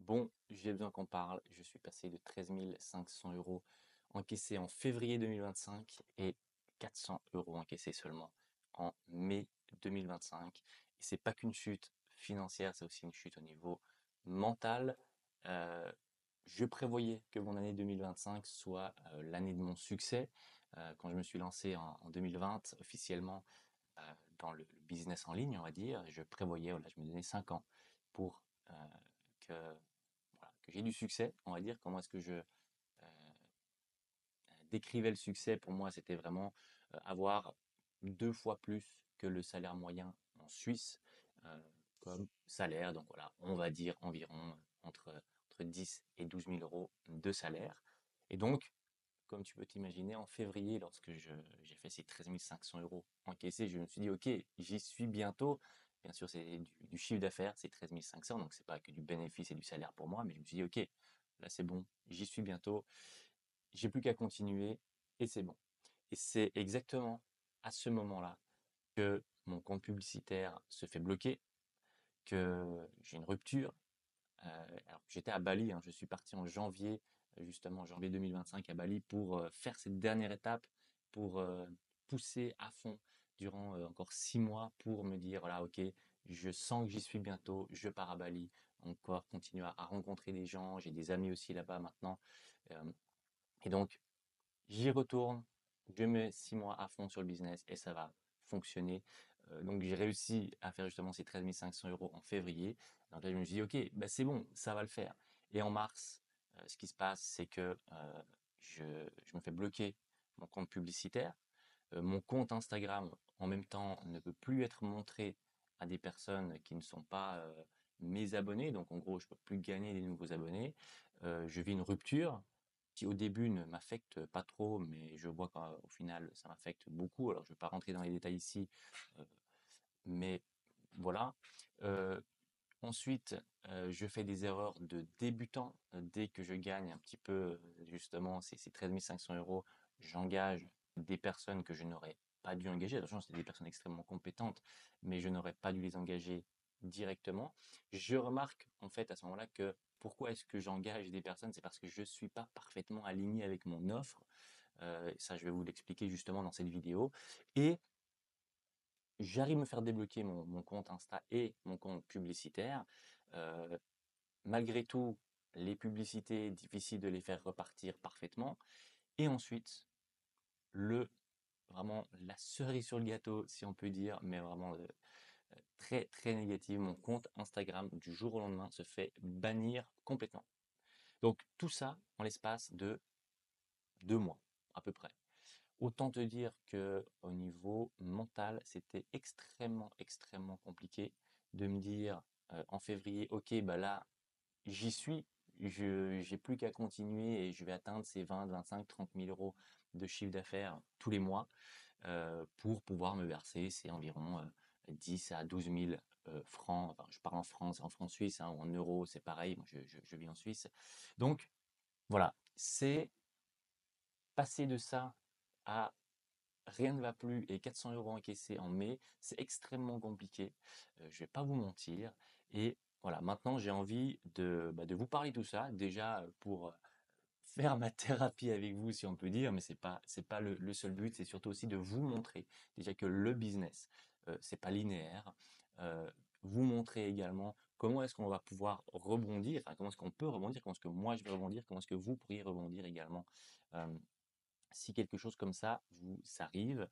Bon, j'ai besoin qu'on parle. Je suis passé de 13 500 euros encaissés en février 2025 et 400 euros encaissés seulement en mai 2025. Et c'est pas qu'une chute financière, c'est aussi une chute au niveau mental. Euh, je prévoyais que mon année 2025 soit l'année de mon succès. Quand je me suis lancé en 2020 officiellement dans le business en ligne, on va dire, je prévoyais, voilà, je me donnais 5 ans pour que voilà, que j'ai du succès, on va dire. Comment est-ce que je décrivais le succès? Pour moi, c'était vraiment avoir 2 fois plus que le salaire moyen en Suisse euh, comme salaire. Donc voilà, on va dire environ entre 10 et 12 000 euros de salaire. Et donc, comme tu peux t'imaginer, en février, lorsque j'ai fait ces 13 500 euros encaissés, je me suis dit, OK, j'y suis bientôt. Bien sûr, c'est du chiffre d'affaires, c'est 13 500, donc c'est pas que du bénéfice et du salaire pour moi, mais je me suis dit, OK, là c'est bon, j'y suis bientôt, j'ai plus qu'à continuer et c'est bon. Et c'est exactement à ce moment-là que mon compte publicitaire se fait bloquer, que j'ai une rupture. Alors que j'étais à Bali, hein, je suis parti en janvier, justement en janvier 2025 à Bali pour faire cette dernière étape, pour pousser à fond durant encore 6 mois pour me dire, voilà, ok, je sens que j'y suis bientôt, je pars à Bali, encore continuer à rencontrer des gens, j'ai des amis aussi là-bas maintenant. Euh, et donc, j'y retourne, je mets 6 mois à fond sur le business et ça va fonctionner. Donc j'ai réussi à faire justement ces 13 500 euros en février. Donc là je me suis dit ok, bah c'est bon, ça va le faire. Et en mars, ce qui se passe, c'est que je me fais bloquer mon compte publicitaire. Mon compte Instagram en même temps ne peut plus être montré à des personnes qui ne sont pas mes abonnés. Donc en gros, je peux plus gagner des nouveaux abonnés. Je vis une rupture qui au début ne m'affecte pas trop, mais je vois qu'au final, ça m'affecte beaucoup. Alors, je ne vais pas rentrer dans les détails ici, euh, mais voilà. Euh, Ensuite, je fais des erreurs de débutant. Dès que je gagne un petit peu, justement, ces 13 500 euros, j'engage des personnes que je n'aurais pas dû engager. Attention, c'est des personnes extrêmement compétentes, mais je n'aurais pas dû les engager directement. Je remarque, en fait, à ce moment-là, que pourquoi est-ce que j'engage des personnes? C'est parce que je ne suis pas parfaitement aligné avec mon offre. Ça, je vais vous l'expliquer justement dans cette vidéo. Et j'arrive à me faire débloquer mon compte Insta et mon compte publicitaire. Euh, Malgré tout, les publicités, difficile de les faire repartir parfaitement. Et ensuite, vraiment la cerise sur le gâteau, si on peut dire, mais vraiment très très négative, mon compte Instagram du jour au lendemain se fait bannir complètement. Donc tout ça en l'espace de 2 mois à peu près. Autant te dire que au niveau mental, c'était extrêmement extrêmement compliqué de me dire en février, ok, bah là j'y suis, je j'ai plus qu'à continuer et je vais atteindre ces 20, 25, 30 000 euros de chiffre d'affaires tous les mois pour pouvoir me verser c'est environ 10 à 12 000 francs. Enfin, je parle en France, en francs suisses hein, ou en euros, c'est pareil. Moi, je vis en Suisse. Donc voilà, c'est passer de ça à rien ne va plus et 400 euros encaissés en mai, c'est extrêmement compliqué. Je vais pas vous mentir. Et voilà, maintenant j'ai envie de vous parler de tout ça, déjà pour faire ma thérapie avec vous, si on peut dire, mais c'est pas le seul but, c'est surtout aussi de vous montrer déjà que le business, c'est pas linéaire. Euh, Vous montrer également comment est-ce qu'on va pouvoir rebondir, enfin comment est-ce qu'on peut rebondir, comment est-ce que moi je vais rebondir, comment est-ce que vous pourriez rebondir également. Euh, si quelque chose comme ça vous arrive.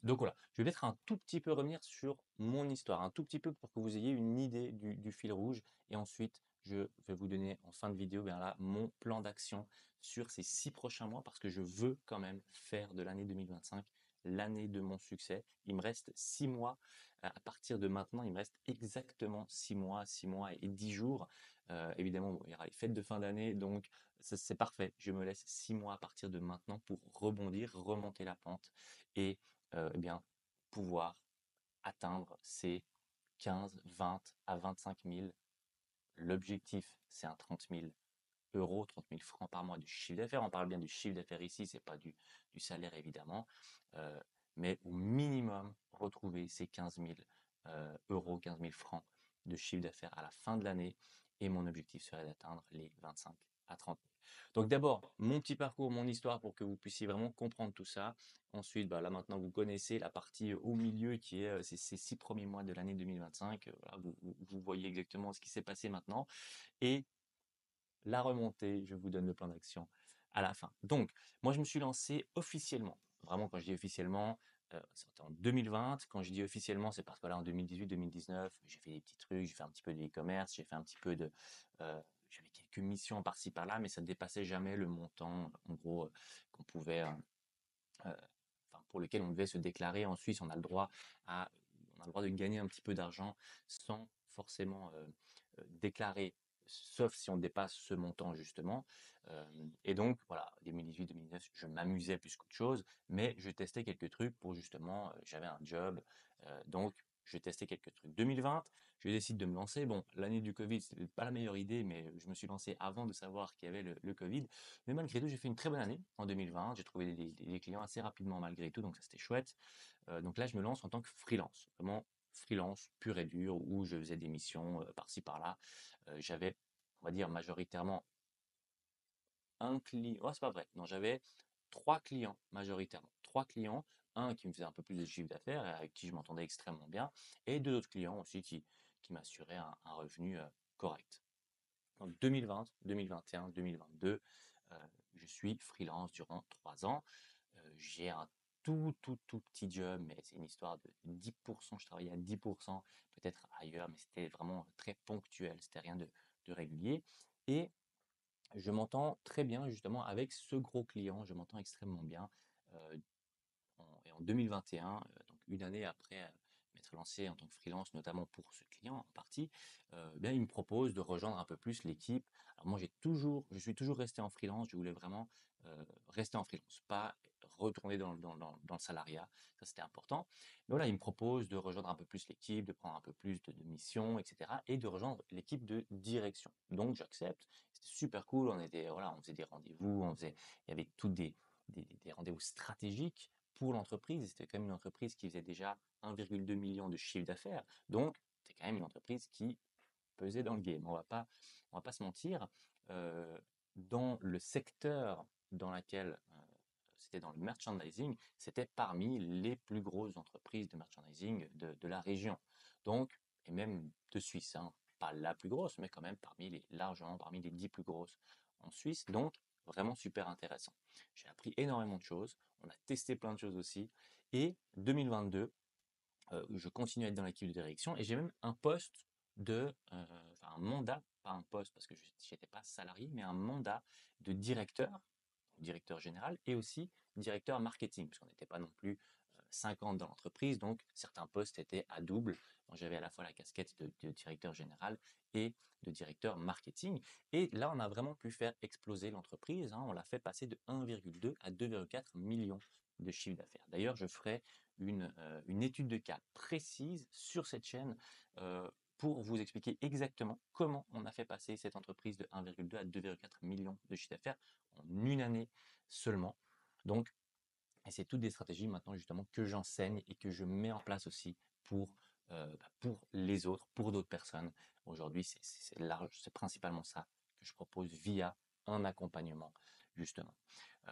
Donc voilà, je vais peut-être un tout petit peu revenir sur mon histoire, un tout petit peu pour que vous ayez une idée du fil rouge. Et ensuite, je vais vous donner en fin de vidéo bien là, mon plan d'action sur ces 6 prochains mois parce que je veux quand même faire de l'année 2025 l'année de mon succès. Il me reste 6 mois. À partir de maintenant, il me reste exactement 6 mois, 6 mois et 10 jours. Évidemment, bon, il y aura les fêtes de fin d'année, donc c'est parfait. Je me laisse 6 mois à partir de maintenant pour rebondir, remonter la pente et eh bien pouvoir atteindre ces 15, 20 à 25 000. L'objectif, c'est un 30 000 euros, 30 000 francs par mois de chiffre d'affaires. On parle bien du chiffre d'affaires ici, c'est pas du salaire évidemment, Euh, mais au minimum retrouver ces 15 000 euros, 15 000 francs de chiffre d'affaires à la fin de l'année et mon objectif serait d'atteindre les 25 à 30 000. Donc d'abord, mon petit parcours, mon histoire pour que vous puissiez vraiment comprendre tout ça. Ensuite, bah, là maintenant, vous connaissez la partie au milieu qui est ces 6 premiers mois de l'année 2025. Voilà, vous voyez exactement ce qui s'est passé maintenant. Et la remontée, je vous donne le plan d'action à la fin. Donc, moi, je me suis lancé officiellement. Vraiment, quand je dis officiellement, c'était en 2020. Quand je dis officiellement, c'est parce que là, en 2018-2019, j'ai fait des petits trucs, j'ai fait un petit peu de e-commerce, j'ai fait un petit peu de... euh, j'avais quelques missions par-ci par-là, mais ça ne dépassait jamais le montant, en gros, qu'on pouvait... euh, enfin, pour lequel on devait se déclarer. En Suisse, on a le droit de gagner un petit peu d'argent sans forcément déclarer, sauf si on dépasse ce montant justement. Et donc, voilà, 2018-2019, je m'amusais plus qu'autre chose, mais je testais quelques trucs pour justement, j'avais un job, donc je testais quelques trucs. 2020, je décide de me lancer. Bon, l'année du Covid, c'était pas la meilleure idée, mais je me suis lancé avant de savoir qu'il y avait le Covid. Mais malgré tout, j'ai fait une très bonne année en 2020. J'ai trouvé des clients assez rapidement malgré tout, donc ça c'était chouette. Donc là, je me lance en tant que freelance, vraiment freelance pur et dur, où je faisais des missions par-ci par-là. J'avais, on va dire, majoritairement un client. Oh, c'est pas vrai. Non, j'avais 3 clients majoritairement. 3 clients, un qui me faisait un peu plus de chiffre d'affaires et avec qui je m'entendais extrêmement bien, et deux autres clients aussi qui m'assuraient un revenu correct. Donc 2020, 2021, 2022, je suis freelance durant 3 ans. J'ai un tout petit job, mais c'est une histoire de 10%. Je travaillais à 10%, peut-être ailleurs, mais c'était vraiment très ponctuel, c'était rien de régulier. Et je m'entends très bien justement avec ce gros client, je m'entends extrêmement bien. Euh, et en 2021, donc une année après m'être lancé en tant que freelance, notamment pour ce client en partie, bien, il me propose de rejoindre un peu plus l'équipe. Alors moi, je suis toujours resté en freelance, je voulais vraiment rester en freelance, pas retourner dans le salariat, ça c'était important. Mais voilà, il me propose de rejoindre un peu plus l'équipe, de prendre un peu plus de missions, etc. et de rejoindre l'équipe de direction. Donc j'accepte, c'était super cool, voilà, on faisait des rendez-vous, il y avait toutes des rendez-vous stratégiques pour l'entreprise. C'était quand même une entreprise qui faisait déjà 1,2 million de chiffre d'affaires. Donc, c'est quand même une entreprise qui pesait dans le game. On va pas se mentir. Euh, dans le secteur dans lequel c'était dans le merchandising, c'était parmi les plus grosses entreprises de merchandising de la région. Donc, et même de Suisse, hein. Pas la plus grosse, mais quand même largement parmi les 10 plus grosses en Suisse. Donc, vraiment super intéressant. J'ai appris énormément de choses. On a testé plein de choses aussi. Et 2022, je continue à être dans l'équipe de direction et j'ai même un poste enfin un mandat, pas un poste parce que je n'étais pas salarié, mais un mandat de directeur général et aussi directeur marketing, parce qu'on n'était pas non plus 50 dans l'entreprise, donc certains postes étaient à double. Donc j'avais à la fois la casquette de directeur général et de directeur marketing. Et là, on a vraiment pu faire exploser l'entreprise, hein. On l'a fait passer de 1,2 à 2,4 millions de chiffre d'affaires. D'ailleurs, je ferai une étude de cas précise sur cette chaîne pour vous expliquer exactement comment on a fait passer cette entreprise de 1,2 à 2,4 millions de chiffre d'affaires en une année seulement. Donc, et c'est toutes des stratégies maintenant justement que j'enseigne et que je mets en place aussi pour les autres, pour d'autres personnes. Aujourd'hui, c'est large, c'est principalement ça que je propose via un accompagnement justement. Euh,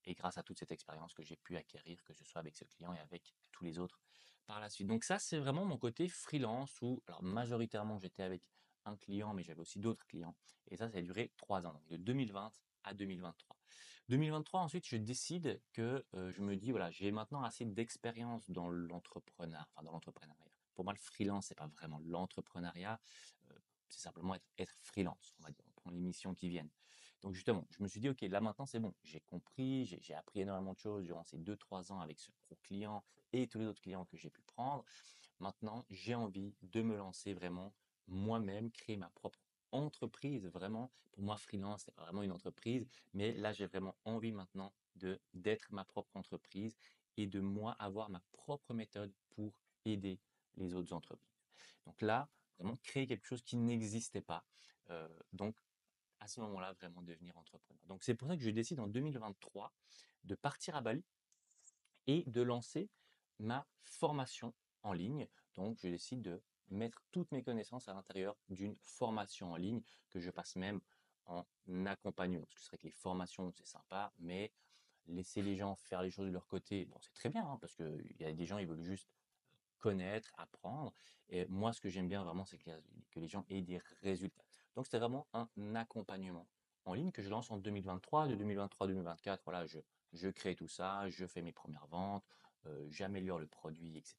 et grâce à toute cette expérience que j'ai pu acquérir, que ce soit avec ce client et avec tous les autres par la suite. Donc ça, c'est vraiment mon côté freelance où, alors majoritairement, j'étais avec un client, mais j'avais aussi d'autres clients. Et ça a duré 3 ans, donc de 2020 à 2023. 2023, ensuite, je décide que je me dis, voilà, j'ai maintenant assez d'expérience dans l'entrepreneuriat. Pour moi, le freelance, c'est pas vraiment l'entrepreneuriat, euh, c'est simplement être freelance, on va dire. On prend les missions qui viennent. Donc justement, je me suis dit, ok, là maintenant c'est bon, j'ai compris, j'ai appris énormément de choses durant ces 2, 3 ans avec ce gros client et tous les autres clients que j'ai pu prendre. Maintenant, j'ai envie de me lancer vraiment moi-même, créer ma propre entreprise. Vraiment, pour moi, freelance, c'est pas vraiment une entreprise, mais là, j'ai vraiment envie maintenant d'être ma propre entreprise et de moi avoir ma propre méthode pour aider les autres entreprises. Donc là, vraiment créer quelque chose qui n'existait pas. Donc à ce moment-là, vraiment devenir entrepreneur. Donc c'est pour ça que je décide en 2023 de partir à Bali et de lancer ma formation en ligne. Donc je décide de mettre toutes mes connaissances à l'intérieur d'une formation en ligne que je passe même en accompagnement. Parce que c'est vrai que les formations, c'est sympa, mais laisser les gens faire les choses de leur côté, bon, c'est très bien, hein, parce qu'il y a des gens, ils veulent juste connaître, apprendre. Et moi, ce que j'aime bien vraiment, c'est que les gens aient des résultats. Donc, c'était vraiment un accompagnement en ligne que je lance en 2023. De 2023 à 2024, voilà, je crée tout ça, je fais mes premières ventes, j'améliore le produit, etc.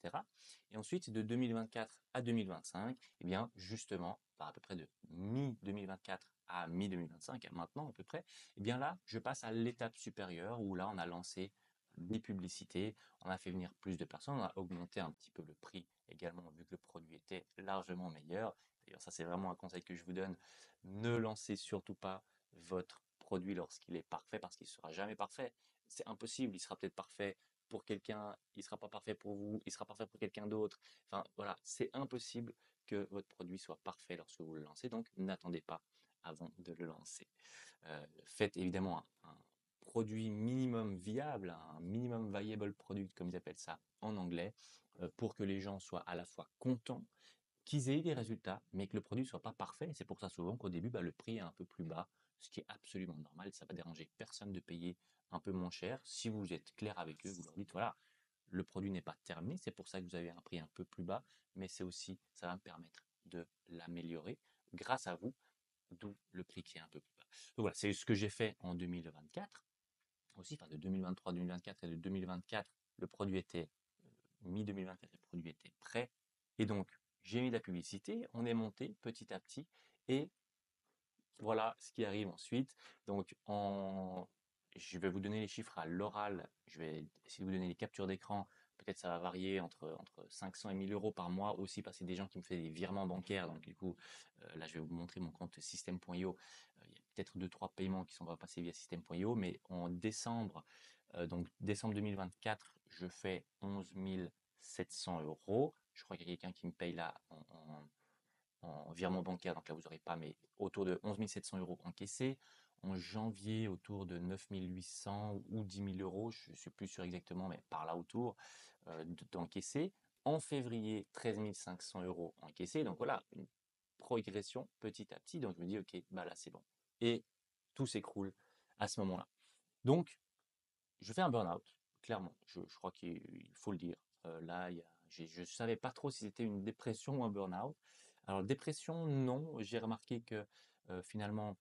Et ensuite, de 2024 à 2025, eh bien, justement, à peu près de mi-2024 à mi-2025, à maintenant à peu près, eh bien là, je passe à l'étape supérieure où là, on a lancé des publicités, on a fait venir plus de personnes, on a augmenté un petit peu le prix également vu que le produit était largement meilleur. D'ailleurs, ça c'est vraiment un conseil que je vous donne. Ne lancez surtout pas votre produit lorsqu'il est parfait parce qu'il ne sera jamais parfait. C'est impossible, il sera peut-être parfait pour quelqu'un, il ne sera pas parfait pour vous, il sera parfait pour quelqu'un d'autre. Enfin voilà, c'est impossible que votre produit soit parfait lorsque vous le lancez, donc n'attendez pas avant de le lancer. Faites évidemment un produit minimum viable, un minimum viable product, comme ils appellent ça en anglais, pour que les gens soient à la fois contents, qu'ils aient des résultats, mais que le produit ne soit pas parfait. C'est pour ça souvent qu'au début, bah, le prix est un peu plus bas, ce qui est absolument normal. Ça va déranger personne de payer un peu moins cher. Si vous êtes clair avec eux, vous leur dites, voilà, le produit n'est pas terminé, c'est pour ça que vous avez un prix un peu plus bas, mais c'est aussi, ça va me permettre de l'améliorer grâce à vous, d'où le prix qui est un peu plus bas. Donc voilà, c'est ce que j'ai fait en 2024 aussi, enfin de 2023 à 2024 et de 2024, le produit était mi-2024, le produit était prêt. Et donc, j'ai mis de la publicité, on est monté petit à petit et voilà ce qui arrive ensuite. Donc, je vais vous donner les chiffres à l'oral. Je vais essayer de vous donner les captures d'écran. Peut-être ça va varier entre 500 et 1000 euros par mois aussi parce que c'est des gens qui me font des virements bancaires. Donc, du coup, là, je vais vous montrer mon compte System.io. Il y a peut-être deux, trois paiements qui sont passés via System.io. Mais en décembre, donc décembre 2024, je fais 11 700 euros. Je crois qu'il y a quelqu'un qui me paye là en virement bancaire, donc là vous n'aurez pas, mais autour de 11 700 euros encaissés. En janvier, autour de 9 800 ou 10 000 euros, je ne suis plus sûr exactement, mais par là autour, d'encaissés. En février, 13 500 euros encaissés. Donc voilà, une progression petit à petit. Donc je me dis, ok, bah là c'est bon. Et tout s'écroule à ce moment-là. Donc, je fais un burn-out, clairement. Je crois qu'il faut le dire. Là, je ne savais pas trop si c'était une dépression ou un burn-out. Alors, dépression, non. J'ai remarqué que finalement,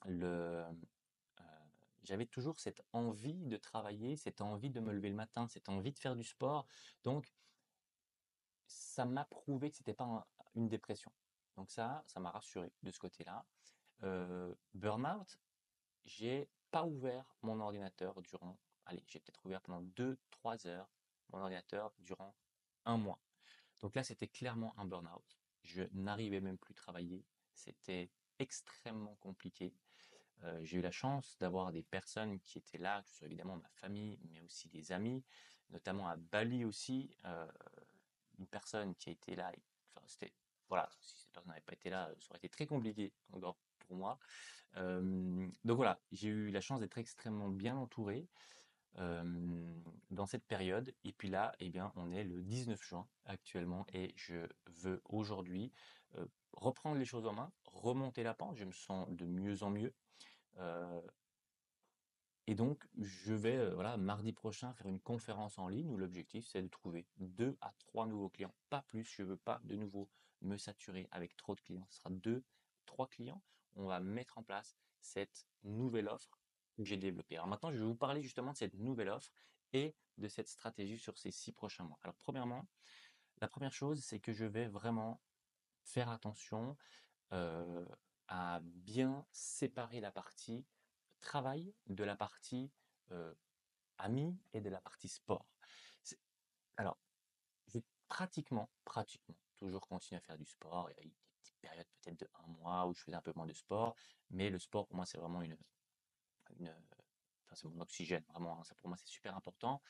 le, euh, j'avais toujours cette envie de travailler, cette envie de me lever le matin, cette envie de faire du sport. Donc, ça m'a prouvé que c'était pas une dépression. Donc ça m'a rassuré de ce côté-là. Burn-out, j'ai pas ouvert mon ordinateur durant, allez, j'ai peut-être ouvert pendant 2, 3 heures mon ordinateur durant un mois. Donc là, c'était clairement un burn-out. Je n'arrivais même plus à travailler. C'était extrêmement compliqué. J'ai eu la chance d'avoir des personnes qui étaient là, que ce soit évidemment ma famille, mais aussi des amis, notamment à Bali aussi, une personne qui a été là. Enfin, c'était, voilà, si cette personne n'avait pas été là, ça aurait été très compliqué encore pour moi. Donc voilà, j'ai eu la chance d'être extrêmement bien entouré dans cette période. Et puis là, eh bien, on est le 19 juin actuellement et je veux aujourd'hui reprendre les choses en main, remonter la pente. Je me sens de mieux en mieux. Euh, et donc, je vais, voilà, mardi prochain, faire une conférence en ligne où l'objectif, c'est de trouver 2 à 3 nouveaux clients, pas plus. Je ne veux pas de nouveau me saturer avec trop de clients. Ce sera 2, 3 clients. On va mettre en place cette nouvelle offre que j'ai développée. Alors maintenant, je vais vous parler justement de cette nouvelle offre et de cette stratégie sur ces 6 prochains mois. Alors, premièrement, la première chose, c'est que je vais vraiment faire attention euh, à bien séparer la partie travail de la partie euh, amis et de la partie sport. C'est- Alors, j'ai pratiquement toujours continué à faire du sport. Il y a eu des petites périodes peut-être de un mois où je faisais un peu moins de sport, mais le sport pour moi c'est vraiment enfin, c'est mon oxygène, vraiment, hein. Ça pour moi c'est super important.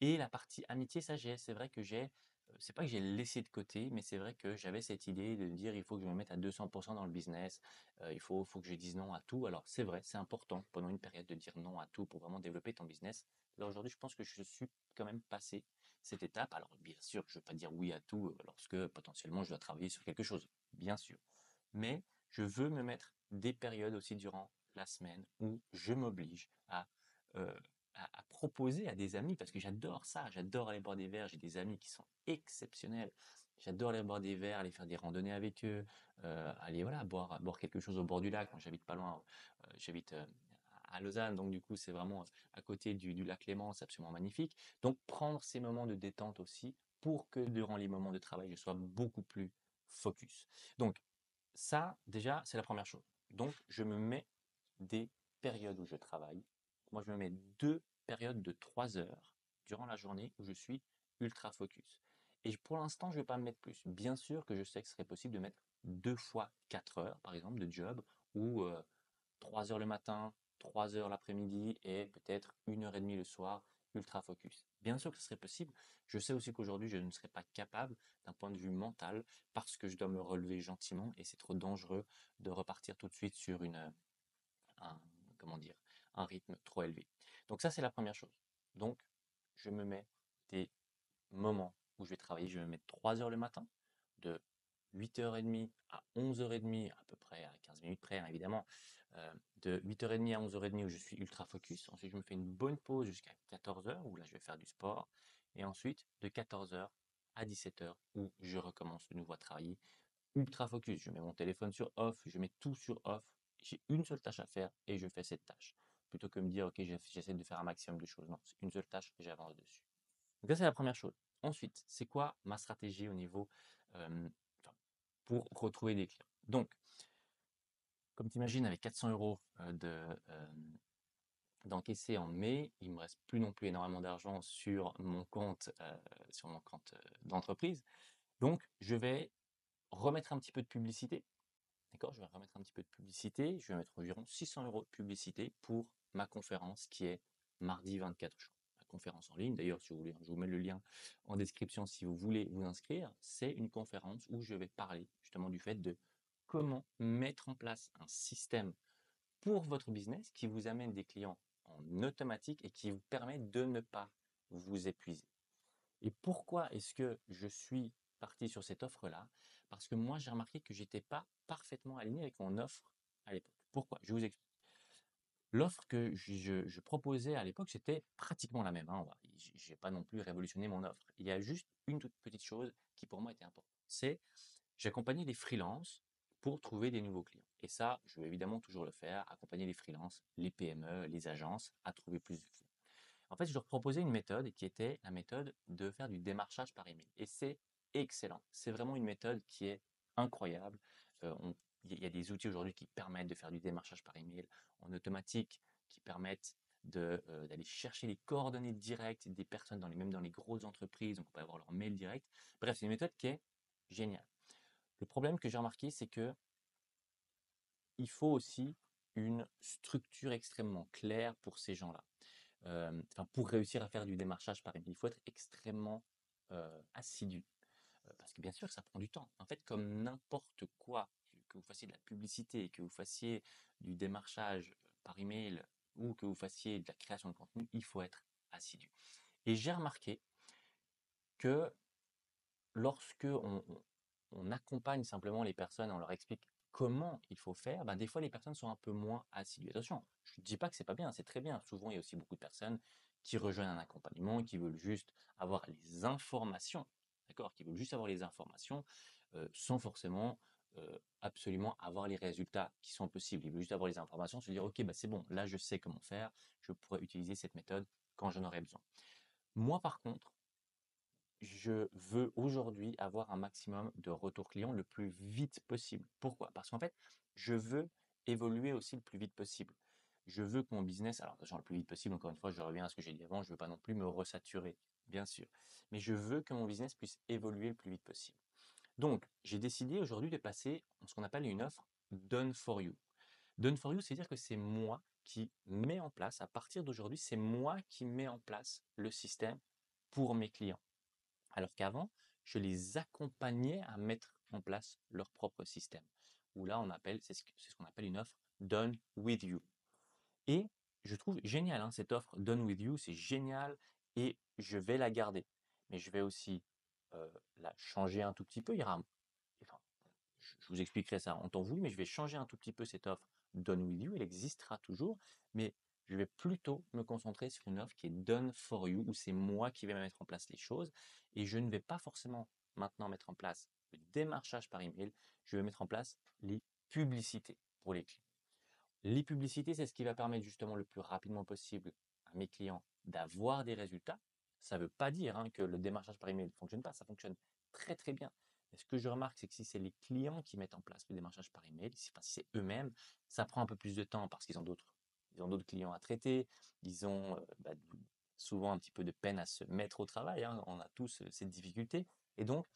Et la partie amitié, ça c'est vrai que c'est pas que j'ai laissé de côté, mais c'est vrai que j'avais cette idée de dire il faut que je me mette à 200% dans le business, faut que je dise non à tout. Alors c'est vrai, c'est important pendant une période de dire non à tout pour vraiment développer ton business. Là aujourd'hui, je pense que je suis quand même passé cette étape. Alors, bien sûr, je ne vais pas dire oui à tout lorsque potentiellement je dois travailler sur quelque chose, bien sûr. Mais je veux me mettre des périodes aussi durant la semaine où je m'oblige euh, à proposer à des amis, parce que j'adore ça, j'adore aller boire des verres, j'ai des amis qui sont exceptionnels, j'adore aller boire des verres, aller faire des randonnées avec eux, aller voilà, boire quelque chose au bord du lac. Moi, j'habite pas loin, j'habite à Lausanne, donc du coup, c'est vraiment à côté du lac Léman, c'est absolument magnifique. Donc, prendre ces moments de détente aussi pour que durant les moments de travail, je sois beaucoup plus focus. Donc, ça, déjà, c'est la première chose. Donc, je me mets des périodes où je travaille. Moi, je me mets 2 périodes de 3 heures durant la journée où je suis ultra focus. Et pour l'instant, je ne vais pas me mettre plus. Bien sûr que je sais que ce serait possible de mettre 2 fois 4 heures, par exemple, de job, ou 3 heures le matin, 3 heures l'après-midi et peut-être 1 heure et demie le soir, ultra focus. Bien sûr que ce serait possible. Je sais aussi qu'aujourd'hui, je ne serais pas capable d'un point de vue mental parce que je dois me relever gentiment et c'est trop dangereux de repartir tout de suite sur un, comment dire, un rythme trop élevé. Donc ça, c'est la première chose. Donc, je me mets des moments où je vais travailler. Je vais me mettre 3 heures le matin, de 8h30 à 11h30, à peu près à 15 minutes près, hein, évidemment, de 8h30 à 11h30 où je suis ultra focus. Ensuite, je me fais une bonne pause jusqu'à 14h où là, je vais faire du sport. Et ensuite, de 14h à 17h où je recommence de nouveau à travailler ultra focus. Je mets mon téléphone sur off, je mets tout sur off. J'ai une seule tâche à faire et je fais cette tâche. Plutôt que me dire, ok, j'essaie de faire un maximum de choses. Non, c'est une seule tâche et j'avance dessus. Donc ça, c'est la première chose. Ensuite, c'est quoi ma stratégie au niveau enfin, pour retrouver des clients? Donc, comme tu imagines, avec 400 euros d'encaisser en mai, il me reste plus non plus énormément d'argent sur mon compte d'entreprise. Donc, je vais remettre un petit peu de publicité. D'accord? Je vais remettre un petit peu de publicité. Je vais mettre environ 600 euros de publicité pour ma conférence qui est mardi 24 juin. Ma conférence en ligne, d'ailleurs, si vous voulez, je vous mets le lien en description si vous voulez vous inscrire. C'est une conférence où je vais parler justement du fait de comment mettre en place un système pour votre business qui vous amène des clients en automatique et qui vous permet de ne pas vous épuiser. Et pourquoi est-ce que je suis parti sur cette offre-là? Parce que moi, j'ai remarqué que j'étais pas parfaitement aligné avec mon offre à l'époque. Pourquoi? Je vous explique. L'offre que je proposais à l'époque, c'était pratiquement la même, hein. J'ai pas non plus révolutionné mon offre. Il y a juste une toute petite chose qui pour moi était importante. C'est j'accompagnais les freelances pour trouver des nouveaux clients. Et ça, je vais évidemment toujours le faire, accompagner les freelances, les PME, les agences à trouver plus de clients. En fait, je leur proposais une méthode qui était la méthode de faire du démarchage par email. Et c'est excellent. C'est vraiment une méthode qui est incroyable. Il y a des outils aujourd'hui qui permettent de faire du démarchage par email en automatique, qui permettent d'aller chercher les coordonnées directes des personnes même dans les grosses entreprises. Donc, on peut avoir leur mail direct. Bref, c'est une méthode qui est géniale. Le problème que j'ai remarqué, c'est que il faut aussi une structure extrêmement claire pour ces gens-là. Enfin, pour réussir à faire du démarchage par email, il faut être extrêmement assidu. Parce que bien sûr, ça prend du temps. En fait, comme n'importe quoi, que vous fassiez de la publicité, que vous fassiez du démarchage par email ou que vous fassiez de la création de contenu, il faut être assidu. Et j'ai remarqué que lorsque on accompagne simplement les personnes, on leur explique comment il faut faire, ben des fois les personnes sont un peu moins assidues. Attention, je ne dis pas que c'est pas bien, c'est très bien. Souvent, il y a aussi beaucoup de personnes qui rejoignent un accompagnement, qui veulent juste avoir les informations, d'accord, qui veulent juste avoir les informations sans forcément absolument avoir les résultats qui sont possibles. Ils veulent juste avoir les informations, se dire ok, bah c'est bon, là je sais comment faire, je pourrais utiliser cette méthode quand j'en aurai besoin. Moi, par contre, je veux aujourd'hui avoir un maximum de retours clients le plus vite possible. Pourquoi? Parce qu'en fait, je veux évoluer aussi le plus vite possible. Je veux que mon business, alors attention, le plus vite possible, encore une fois, je reviens à ce que j'ai dit avant, je ne veux pas non plus me resaturer, bien sûr. Mais je veux que mon business puisse évoluer le plus vite possible. Donc, j'ai décidé aujourd'hui de passer ce qu'on appelle une offre Done for You. Done for You, c'est-à-dire que c'est moi qui mets en place, à partir d'aujourd'hui, c'est moi qui mets en place le système pour mes clients. Alors qu'avant, je les accompagnais à mettre en place leur propre système. Où là, c'est ce qu'on appelle une offre Done with You. Et je trouve génial, hein, cette offre Done with You, c'est génial et je vais la garder. mais je vais aussi la changer un tout petit peu. Enfin, je vous expliquerai ça en temps voulu, mais je vais changer un tout petit peu cette offre Done with you. Elle existera toujours, mais je vais plutôt me concentrer sur une offre qui est Done for you, où c'est moi qui vais mettre en place les choses, et je ne vais pas forcément maintenant mettre en place le démarchage par email. Je vais mettre en place les publicités pour les clients. Les publicités, c'est ce qui va permettre justement le plus rapidement possible à mes clients d'avoir des résultats. Ça ne veut pas dire que le démarchage par email ne fonctionne pas, ça fonctionne très très bien. Mais ce que je remarque, c'est que si c'est les clients qui mettent en place le démarchage par email, si c'est eux-mêmes, ça prend un peu plus de temps parce qu'ils ont d'autres clients à traiter, ils ont souvent un petit peu de peine à se mettre au travail, on a tous cette difficulté. Et donc,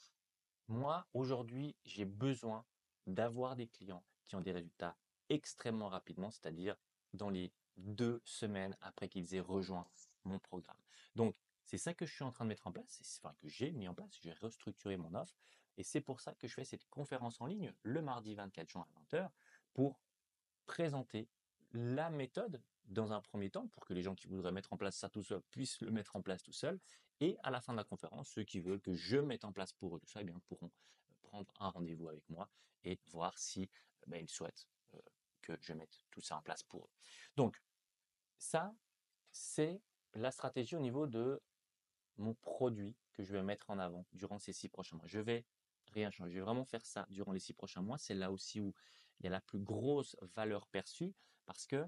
moi, aujourd'hui, j'ai besoin d'avoir des clients qui ont des résultats extrêmement rapidement, c'est-à-dire dans les 2 semaines après qu'ils aient rejoint mon programme. Donc, c'est ça que je suis en train de mettre en place, enfin que j'ai mis en place, j'ai restructuré mon offre, et c'est pour ça que je fais cette conférence en ligne le mardi 24 juin à 20 heures pour présenter la méthode dans un premier temps pour que les gens qui voudraient mettre en place ça tout seul puissent le mettre en place tout seul. Et à la fin de la conférence, ceux qui veulent que je mette en place pour eux tout ça, eh bien, pourront prendre un rendez-vous avec moi et voir si ils souhaitent que je mette tout ça en place pour eux. Donc, ça, c'est la stratégie au niveau de mon produit que je vais mettre en avant durant ces 6 prochains mois. Je vais rien changer. Je vais vraiment faire ça durant les 6 prochains mois. C'est là aussi où il y a la plus grosse valeur perçue parce que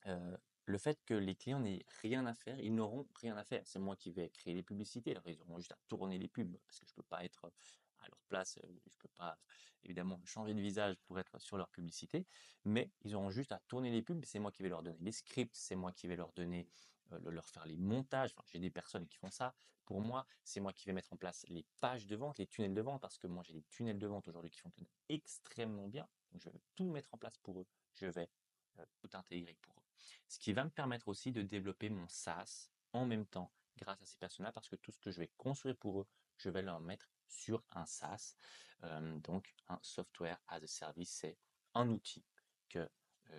euh, le fait que les clients n'aient rien à faire, ils n'auront rien à faire. C'est moi qui vais créer les publicités. Alors, ils auront juste à tourner les pubs parce que je ne peux pas être à leur place. Je ne peux pas, évidemment, changer de visage pour être sur leur publicité. Mais ils auront juste à tourner les pubs. C'est moi qui vais leur donner les scripts. C'est moi qui vais leur donner, leur faire les montages. Enfin, j'ai des personnes qui font ça. Pour moi, c'est moi qui vais mettre en place les pages de vente, les tunnels de vente, parce que moi, j'ai des tunnels de vente aujourd'hui qui fonctionnent extrêmement bien. Donc, je vais tout mettre en place pour eux. Je vais tout intégrer pour eux. Ce qui va me permettre aussi de développer mon SaaS en même temps grâce à ces personnes-là parce que tout ce que je vais construire pour eux, je vais leur mettre sur un SaaS. Donc un software as a service, c'est un outil que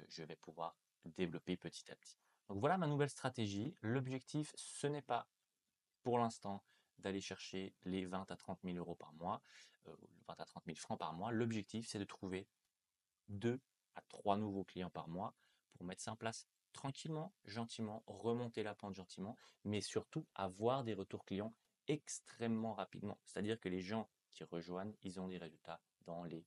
je vais pouvoir développer petit à petit. Donc voilà ma nouvelle stratégie. L'objectif, ce n'est pas pour l'instant d'aller chercher les 20 à 30 000 euros par mois, 20 à 30 000 francs par mois. L'objectif, c'est de trouver 2 à 3 nouveaux clients par mois pour mettre ça en place tranquillement, gentiment, remonter la pente gentiment, mais surtout avoir des retours clients extrêmement rapidement. C'est-à-dire que les gens qui rejoignent, ils ont des résultats dans les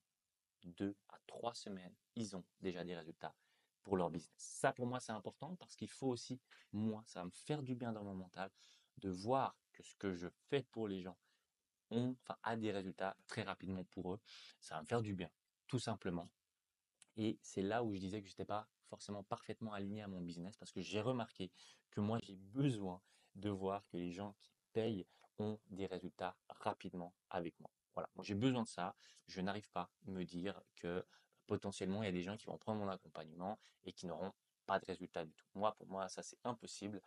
2 à 3 semaines. Ils ont déjà des résultats pour leur business. Ça, pour moi, c'est important parce qu'il faut aussi, moi, ça va me faire du bien dans mon mental de voir que ce que je fais pour les gens a des résultats très rapidement pour eux. Ça va me faire du bien, tout simplement. Et c'est là où je disais que je n'étais pas forcément parfaitement aligné à mon business parce que j'ai remarqué que moi, j'ai besoin de voir que les gens qui payent ont des résultats rapidement avec moi. Voilà, moi j'ai besoin de ça. Je n'arrive pas à me dire que potentiellement il y a des gens qui vont prendre mon accompagnement et qui n'auront pas de résultats du tout. Moi, pour moi, ça c'est impossible.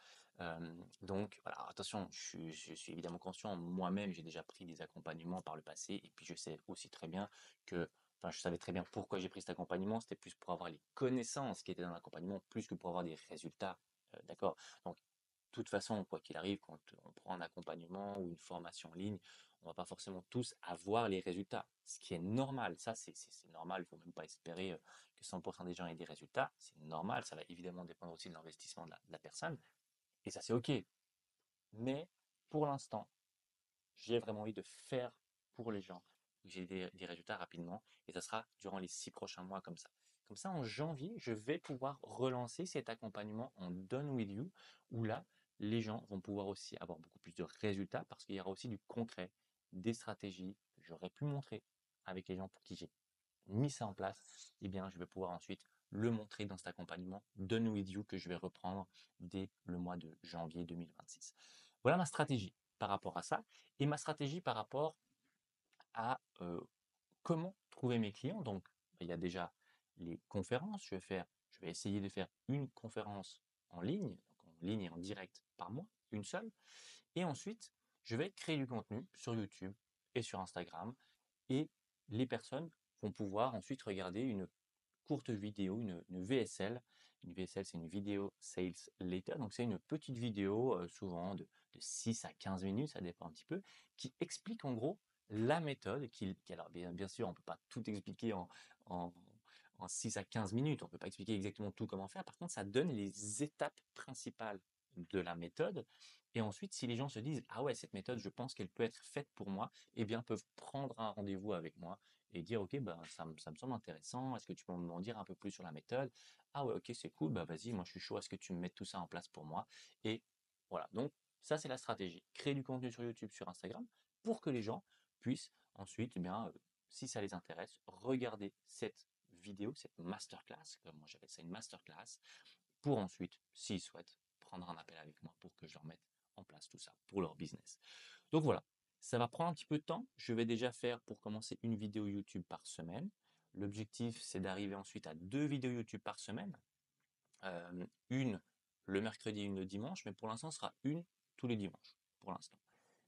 Donc, voilà, attention, je suis évidemment conscient, moi-même j'ai déjà pris des accompagnements par le passé et puis je sais aussi très bien que enfin, je savais très bien pourquoi j'ai pris cet accompagnement. C'était plus pour avoir les connaissances qui étaient dans l'accompagnement, plus que pour avoir des résultats. D'accord? Donc, de toute façon, quoi qu'il arrive, quand on prend un accompagnement ou une formation en ligne, on va pas forcément tous avoir les résultats. Ce qui est normal. Ça, c'est normal. Il faut même pas espérer que 100% des gens aient des résultats. C'est normal. Ça va évidemment dépendre aussi de l'investissement de la personne. Et ça, c'est OK. Mais pour l'instant, j'ai vraiment envie de faire pour les gens. J'ai des résultats rapidement et ça sera durant les 6 prochains mois comme ça. Comme ça, en janvier, je vais pouvoir relancer cet accompagnement en Done With You où là, les gens vont pouvoir aussi avoir beaucoup plus de résultats parce qu'il y aura aussi du concret, des stratégies que j'aurais pu montrer avec les gens pour qui j'ai mis ça en place. Eh bien, je vais pouvoir ensuite le montrer dans cet accompagnement Done With You que je vais reprendre dès le mois de janvier 2026. Voilà ma stratégie par rapport à ça et ma stratégie par rapport à comment trouver mes clients. Donc, il y a déjà les conférences. Je vais essayer de faire une conférence en ligne et en direct par mois, une seule. Et ensuite, je vais créer du contenu sur YouTube et sur Instagram. Et les personnes vont pouvoir ensuite regarder une courte vidéo, une VSL. Une VSL, c'est une Video Sales Letter. Donc, c'est une petite vidéo, souvent de 6 à 15 minutes, ça dépend un petit peu, qui explique en gros la méthode. Alors, bien sûr, on ne peut pas tout expliquer en, en 6 à 15 minutes. On ne peut pas expliquer exactement tout comment faire. Par contre, ça donne les étapes principales de la méthode. Et ensuite, si les gens se disent, ah ouais, cette méthode, je pense qu'elle peut être faite pour moi, eh bien, peuvent prendre un rendez-vous avec moi et dire, ok, ben, ça me semble intéressant. Est-ce que tu peux m'en dire un peu plus sur la méthode? Ah ouais, ok, c'est cool. Bah, vas-y, moi, je suis chaud. Est-ce que tu me mets tout ça en place pour moi? Et voilà. Donc, ça, c'est la stratégie. Créer du contenu sur YouTube, sur Instagram, pour que les gens puissent ensuite, eh bien, si ça les intéresse, regarder cette vidéo, cette masterclass, comme moi j'appelle ça une masterclass, pour ensuite, s'ils souhaitent, prendre un appel avec moi pour que je leur mette en place tout ça pour leur business. Donc voilà, ça va prendre un petit peu de temps. Je vais déjà faire pour commencer une vidéo YouTube par semaine. L'objectif, c'est d'arriver ensuite à 2 vidéos YouTube par semaine. Une le mercredi et une le dimanche, mais pour l'instant, ce sera une tous les dimanches, pour l'instant.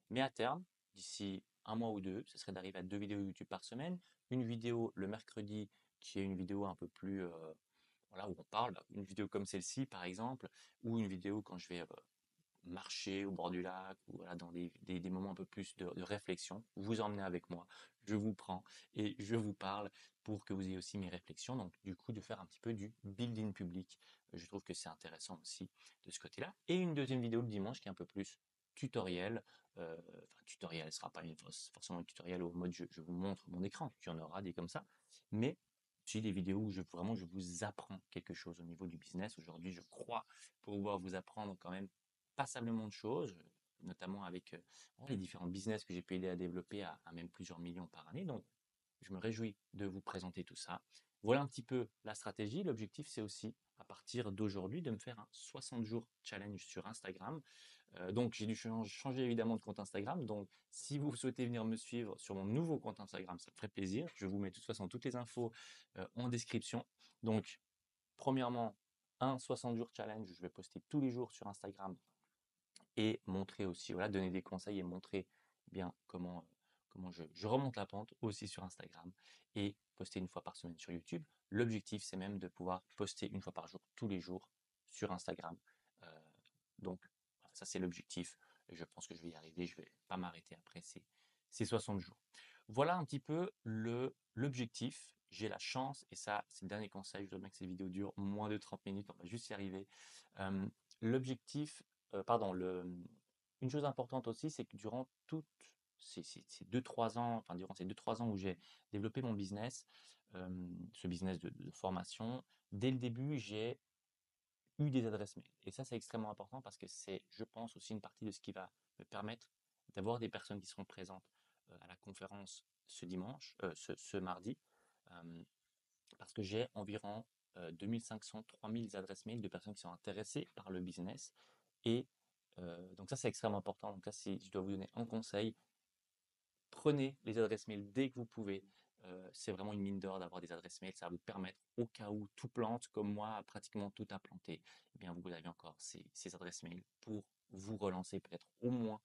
Mais à terme, d'ici un mois ou deux, ce serait d'arriver à 2 vidéos YouTube par semaine. Une vidéo le mercredi, qui est une vidéo un peu plus, voilà, où on parle, une vidéo comme celle-ci par exemple, ou une vidéo quand je vais marcher au bord du lac, ou voilà, dans des moments un peu plus de réflexion. Vous emmenez avec moi, je vous prends et je vous parle pour que vous ayez aussi mes réflexions. Donc du coup, de faire un petit peu du building public. Je trouve que c'est intéressant aussi de ce côté-là. Et une deuxième vidéo le dimanche qui est un peu plus tutoriel. Enfin, tutoriel, ce ne sera pas forcément un tutoriel au mode je vous montre mon écran, il y en aura des comme ça. Mais j'ai des vidéos où vraiment je vous apprends quelque chose au niveau du business. Aujourd'hui, je crois pouvoir vous apprendre quand même passablement de choses, notamment avec les différents business que j'ai pu aider à développer à même plusieurs millions par année. Donc, je me réjouis de vous présenter tout ça. Voilà un petit peu la stratégie. L'objectif, c'est aussi, à partir d'aujourd'hui, de me faire un 60 jours challenge sur Instagram. Donc, j'ai dû changer évidemment de compte Instagram. Donc, si vous souhaitez venir me suivre sur mon nouveau compte Instagram, ça me ferait plaisir. Je vous mets de toute façon toutes les infos en description. Donc, premièrement, un 60 jours challenge. Je vais poster tous les jours sur Instagram et montrer aussi, voilà, donner des conseils et montrer bien comment je remonte la pente aussi sur Instagram et poster une fois par semaine sur YouTube. L'objectif, c'est même de pouvoir poster une fois par jour, tous les jours sur Instagram. Euh, donc, voilà, ça c'est l'objectif et je pense que je vais y arriver. Je vais pas m'arrêter après ces 60 jours. Voilà un petit peu l'objectif. J'ai la chance, et ça, c'est le dernier conseil, je voudrais bien que cette vidéo dure moins de 30 minutes, on va juste y arriver. L'objectif, pardon, une chose importante aussi, c'est que durant toutes ces 2-3 ans, enfin durant ces 2-3 ans où j'ai développé mon business, ce business de formation, dès le début, j'ai eu des adresses mail. Et ça, c'est extrêmement important parce que c'est, je pense, aussi une partie de ce qui va me permettre d'avoir des personnes qui seront présentes à la conférence ce dimanche, ce mardi, euh, parce que j'ai environ 2500-3000 adresses mail de personnes qui sont intéressées par le business. Et donc ça, c'est extrêmement important. Donc là, si je dois vous donner un conseil, prenez les adresses mail dès que vous pouvez. C'est vraiment une mine d'or d'avoir des adresses mail. Ça va vous permettre, au cas où tout plante, comme moi, pratiquement tout a planté, eh bien, vous avez encore ces adresses mail pour vous relancer peut-être au moins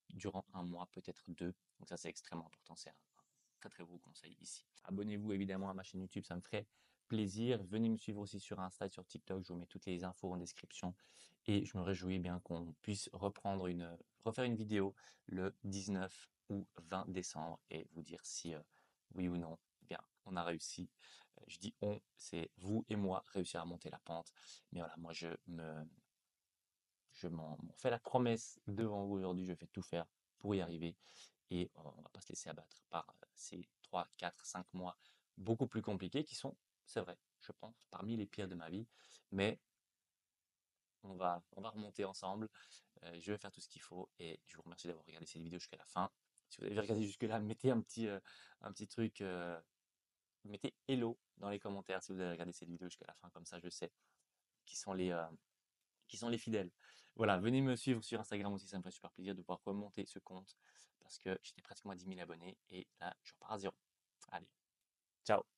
durant un mois, peut-être deux. Donc ça, c'est extrêmement important. C'est un très très beau conseil ici. Abonnez-vous évidemment à ma chaîne YouTube, ça me ferait plaisir. Venez me suivre aussi sur Insta et sur TikTok. Je vous mets toutes les infos en description. Et je me réjouis bien qu'on puisse refaire une vidéo le 19 ou 20 décembre et vous dire si oui ou non, eh bien, on a réussi. Je dis on, c'est vous et moi réussir à monter la pente. Mais voilà, moi je m'en fais la promesse devant vous aujourd'hui. Je vais tout faire pour y arriver et on ne va pas se laisser abattre par ces 3, 4, 5 mois beaucoup plus compliqués qui sont, c'est vrai, je pense, parmi les pires de ma vie. Mais on va remonter ensemble. Je vais faire tout ce qu'il faut et je vous remercie d'avoir regardé cette vidéo jusqu'à la fin. Si vous avez regardé jusque-là, mettez un petit truc, mettez hello dans les commentaires si vous avez regardé cette vidéo jusqu'à la fin, comme ça je sais qui sont les fidèles. Voilà, venez me suivre sur Instagram aussi, ça me fait super plaisir de pouvoir remonter ce compte parce que j'étais pratiquement à 10 000 abonnés et là, je repars à zéro. Allez, ciao!